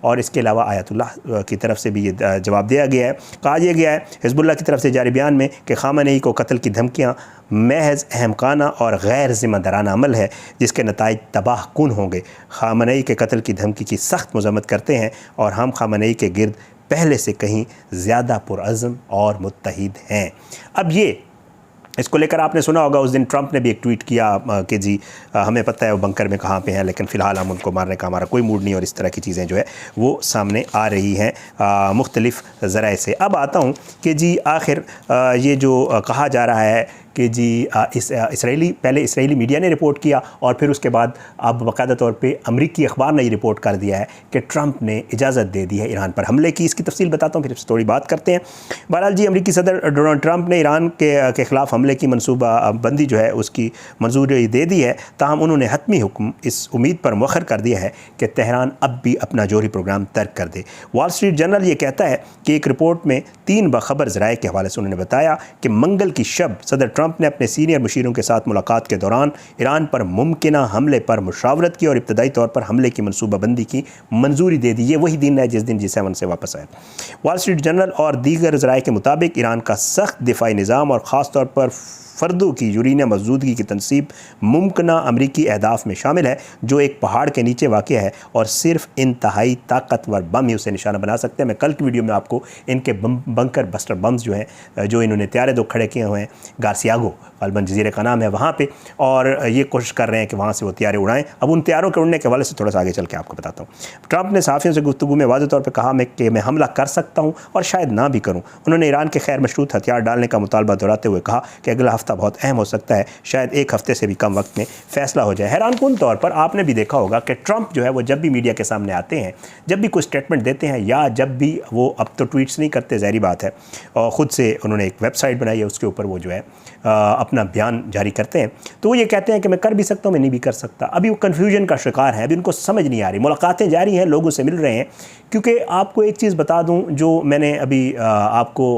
اور اس کے علاوہ آیت اللہ کی طرف سے بھی یہ جواب دیا گیا ہے۔ کہا یہ گیا ہے حزب اللہ کی طرف سے جاری بیان میں کہ خامنئی کو قتل کی دھمکیاں محض احمقانہ اور غیر ذمہ دارانہ عمل ہے جس کے نتائج تباہ کن ہوں گے۔ خامنئی کے قتل کی دھمکی کی سخت مذمت کرتے ہیں اور ہم خامنئی کے گرد پہلے سے کہیں زیادہ پرعزم اور متحد ہیں۔ اب یہ اس کو لے کر آپ نے سنا ہوگا اس دن ٹرمپ نے بھی ایک ٹویٹ کیا کہ جی ہمیں پتہ ہے وہ بنکر میں کہاں پہ ہیں، لیکن فی الحال ہم ان کو مارنے کا ہمارا کوئی موڈ نہیں، اور اس طرح کی چیزیں جو ہے وہ سامنے آ رہی ہیں مختلف ذرائع سے۔ اب آتا ہوں کہ جی آخر یہ جو کہا جا رہا ہے کہ جی اسرائیلی میڈیا نے رپورٹ کیا، اور پھر اس کے بعد اب باقاعدہ طور پہ امریکی اخبار نے یہ رپورٹ کر دیا ہے کہ ٹرمپ نے اجازت دے دی ہے ایران پر حملے کی۔ اس کی تفصیل بتاتا ہوں، پھر اس سے تھوڑی بات کرتے ہیں۔ بہرحال جی امریکی صدر ڈونلڈ ٹرمپ نے ایران کے خلاف حملے کی منصوبہ بندی جو ہے اس کی منظوری دے دی ہے، تاہم انہوں نے حتمی حکم اس امید پر مؤخر کر دیا ہے کہ تہران اب بھی اپنا جوہری پروگرام ترک کر دے۔ وال اسٹریٹ جرنل یہ کہتا ہے کہ ایک رپورٹ میں 3 باخبر ذرائع کے حوالے سے انہوں نے بتایا کہ منگل کی شب صدر ٹرمپ نے اپنے سینئر مشیروں کے ساتھ ملاقات کے دوران ایران پر ممکنہ حملے پر مشاورت کی اور ابتدائی طور پر حملے کی منصوبہ بندی کی منظوری دے دی۔ یہ وہی دن ہے جس دن G7 سے واپس آئے۔ وال اسٹریٹ جرنل اور دیگر ذرائع کے مطابق ایران کا سخت دفاعی نظام اور خاص طور پر فردوں کی یورینیم مفزودگی کی تنصیب ممکنہ امریکی اہداف میں شامل ہے جو ایک پہاڑ کے نیچے واقع ہے، اور صرف انتہائی طاقتور بم ہی اسے نشانہ بنا سکتے ہیں۔ میں کل کی ویڈیو میں آپ کو ان کے بنکر بسٹر بمز جو ہیں جو انہوں نے طیارے 2 کھڑے کیے ہوئے ہیں گارسیاگو غالباً جزیرے کا نام ہے وہاں پہ، اور یہ کوشش کر رہے ہیں کہ وہاں سے وہ طیارے اڑائیں۔ اب ان طیاروں کے اڑنے کے حوالے سے تھوڑا سا آگے چل کے آپ کو بتاتا ہوں۔ ٹرمپ نے صحافیوں سے گفتگو میں واضح طور پہ کہا کہ میں حملہ کر سکتا ہوں اور شاید نہ بھی کروں۔ انہوں نے ایران کے غیر مشروط ہتھیار ڈالنے کا مطالبہ دہراتے ہوئے کہا کہ اگلا ہفتہ بہت اہم ہو سکتا ہے، شاید 1 ہفتے سے بھی کم وقت میں فیصلہ ہو جائے۔ حیران کن طور پر آپ نے بھی دیکھا ہوگا کہ ٹرمپ جو ہے وہ جب بھی میڈیا کے سامنے آتے ہیں، جب بھی کوئی سٹیٹمنٹ دیتے ہیں، یا جب بھی وہ اب تو ٹویٹس نہیں کرتے ظاہری بات ہے، اور خود سے انہوں نے ایک ویب سائٹ بنائی ہے، اس کے اوپر وہ جو ہے اپنا بیان جاری کرتے ہیں، تو وہ یہ کہتے ہیں کہ میں کر بھی سکتا ہوں، میں نہیں بھی کر سکتا۔ ابھی وہ کنفیوژن کا شکار ہے، ابھی ان کو سمجھ نہیں آ رہی۔ ملاقاتیں جاری ہیں، لوگوں سے مل رہے ہیں، کیونکہ آپ کو ایک چیز بتا دوں جو میں نے ابھی آپ کو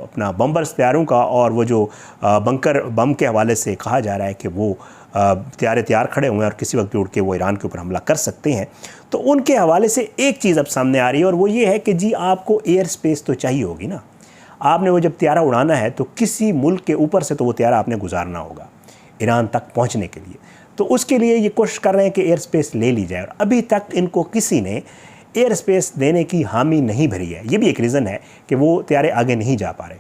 اپنا بمبرز طیاروں کا اور وہ جو بنکر بم کے حوالے سے کہا جا رہا ہے کہ وہ تیار کھڑے ہوئے ہیں اور کسی وقت بھی اڑ کے وہ ایران کے اوپر حملہ کر سکتے ہیں، تو ان کے حوالے سے ایک چیز اب سامنے آ رہی ہے، اور وہ یہ ہے کہ جی آپ کو ایئر سپیس تو چاہیے ہوگی نا۔ آپ نے وہ جب طیارہ اڑانا ہے تو کسی ملک کے اوپر سے تو وہ طیارہ آپ نے گزارنا ہوگا ایران تک پہنچنے کے لیے، تو اس کے لیے یہ کوشش کر رہے ہیں کہ ایئر سپیس لے لی جائے، اور ابھی تک ان کو کسی نے ایئر سپیس دینے کی حامی نہیں بھری ہے۔ یہ بھی ایک ریزن ہے کہ وہ طیارے آگے نہیں جا پا رہے،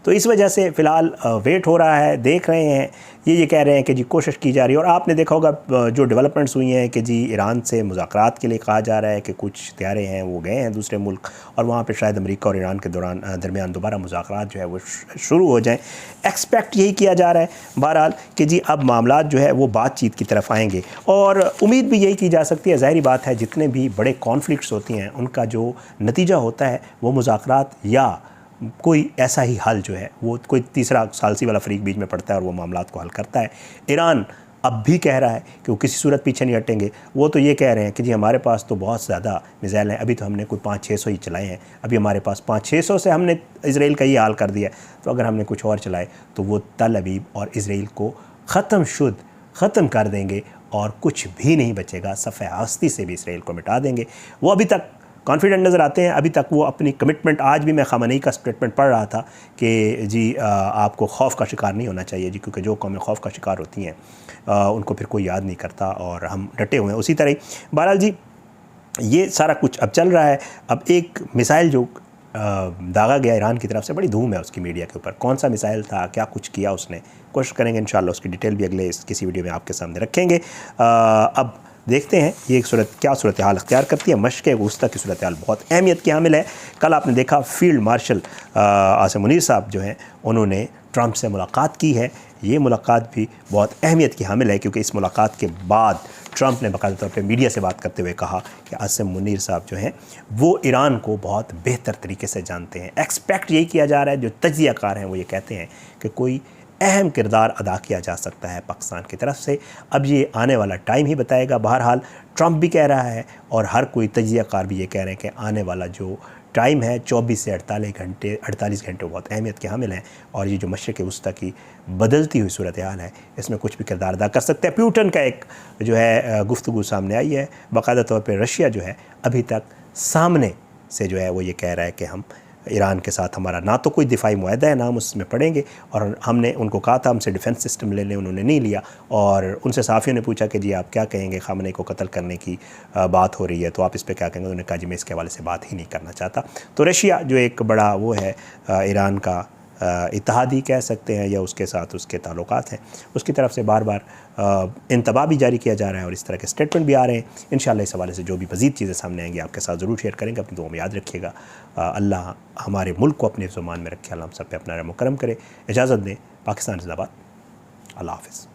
تو اس وجہ سے فی الحال ویٹ ہو رہا ہے، دیکھ رہے ہیں، یہ کہہ رہے ہیں کہ جی کوشش کی جا رہی ہے۔ اور آپ نے دیکھا ہوگا جو ڈیولپمنٹس ہوئی ہیں کہ جی ایران سے مذاکرات کے لیے کہا جا رہا ہے کہ کچھ طیارے ہیں وہ گئے ہیں دوسرے ملک، اور وہاں پہ شاید امریکہ اور ایران کے درمیان دوبارہ مذاکرات جو ہے وہ شروع ہو جائیں۔ ایکسپیکٹ یہی کیا جا رہا ہے بہرحال کہ جی اب معاملات جو ہے وہ بات چیت کی طرف آئیں گے، اور امید بھی یہی کی جا سکتی ہے۔ ظاہری بات ہے جتنے بھی بڑے کانفلکٹس ہوتی ہیں ان کا جو نتیجہ ہوتا ہے وہ مذاکرات یا کوئی ایسا ہی حل جو ہے وہ کوئی تیسرا ثالثی والا فریق بیچ میں پڑتا ہے اور وہ معاملات کو حل کرتا ہے۔ ایران اب بھی کہہ رہا ہے کہ وہ کسی صورت پیچھے نہیں ہٹیں گے۔ وہ تو یہ کہہ رہے ہیں کہ جی ہمارے پاس تو بہت زیادہ میزائل ہیں، ابھی تو ہم نے کوئی 500-600 ہی چلائے ہیں، ابھی ہمارے پاس 500-600 سے ہم نے اسرائیل کا یہ حال کر دیا ہے، تو اگر ہم نے کچھ اور چلائے تو وہ تل ابیب اور اسرائیل کو ختم کر دیں گے، اور کچھ بھی نہیں بچے گا، صفحہ ہستی سے بھی اسرائیل کو مٹا دیں گے۔ وہ ابھی تک کانفیڈنٹ نظر آتے ہیں، ابھی تک وہ اپنی کمٹمنٹ، آج بھی میں خامنئی کا سٹیٹمنٹ پڑھ رہا تھا کہ جی آپ کو خوف کا شکار نہیں ہونا چاہیے جی، کیونکہ جو قومیں خوف کا شکار ہوتی ہیں ان کو پھر کوئی یاد نہیں کرتا، اور ہم ڈٹے ہوئے ہیں اسی طرح ہی۔ بہرحال جی یہ سارا کچھ اب چل رہا ہے۔ اب ایک میسائل جو داغا گیا ایران کی طرف سے، بڑی دھوم ہے اس کی میڈیا کے اوپر، کون سا میسائل تھا، کیا کچھ کیا اس نے، کوشش کریں گے انشاءاللہ اس کی ڈیٹیل بھی اگلے کسی ویڈیو میں آپ کے سامنے رکھیں گے۔ اب دیکھتے ہیں یہ کیا صورتحال اختیار کرتی ہے۔ مشق وسطیٰ کی صورتحال بہت اہمیت کی حامل ہے۔ کل آپ نے دیکھا فیلڈ مارشل عاصم منیر صاحب جو ہیں انہوں نے ٹرمپ سے ملاقات کی ہے۔ یہ ملاقات بھی بہت اہمیت کی حامل ہے، کیونکہ اس ملاقات کے بعد ٹرمپ نے باقاعدہ طور پہ میڈیا سے بات کرتے ہوئے کہا کہ عاصم منیر صاحب جو ہیں وہ ایران کو بہت بہتر طریقے سے جانتے ہیں۔ ایکسپیکٹ یہی کیا جا رہا ہے، جو تجزیہ کار ہیں وہ یہ کہتے ہیں کہ کوئی اہم کردار ادا کیا جا سکتا ہے پاکستان کی طرف سے۔ اب یہ آنے والا ٹائم ہی بتائے گا۔ بہرحال ٹرمپ بھی کہہ رہا ہے اور ہر کوئی تجزیہ کار بھی یہ کہہ رہے ہیں کہ آنے والا جو ٹائم ہے 24 سے 48 گھنٹے بہت اہمیت کے حامل ہیں، اور یہ جو مشرق وسطیٰ کی بدلتی ہوئی صورتحال ہے اس میں کچھ بھی کردار ادا کر سکتے ہیں۔ پیوٹن کا ایک جو ہے گفتگو سامنے آئی ہے، باقاعدہ طور پہ رشیا جو ہے ابھی تک سامنے سے جو ہے وہ یہ کہہ رہا ہے کہ ہم ایران کے ساتھ ہمارا نہ تو کوئی دفاعی معاہدہ ہے، نہ ہم اس میں پڑیں گے، اور ہم نے ان کو کہا تھا ہم سے ڈیفنس سسٹم لے لیں، انہوں نے نہیں لیا، اور ان سے صحافیوں نے پوچھا کہ جی آپ کیا کہیں گے، خامنہ ای کو قتل کرنے کی بات ہو رہی ہے تو آپ اس پہ کیا کہیں گے، انہوں نے کہا جی میں اس کے حوالے سے بات ہی نہیں کرنا چاہتا۔ تو رشیا جو ایک بڑا وہ ہے ایران کا اتحادی کہہ سکتے ہیں، یا اس کے ساتھ اس کے تعلقات ہیں، اس کی طرف سے بار بار انتباہ بھی جاری کیا جا رہا ہے، اور اس طرح کے سٹیٹمنٹ بھی آ رہے ہیں۔ انشاءاللہ اس حوالے سے جو بھی مزید چیزیں سامنے آئیں گی آپ کے ساتھ ضرور شیئر کریں گے۔ اپنی دعاؤں میں یاد رکھیے گا، اللہ ہمارے ملک کو اپنے زمان میں رکھے، اللہ ہم سب پہ اپنا رحم و کرم کرے۔ اجازت دیں، پاکستان زندہ باد، اللہ حافظ۔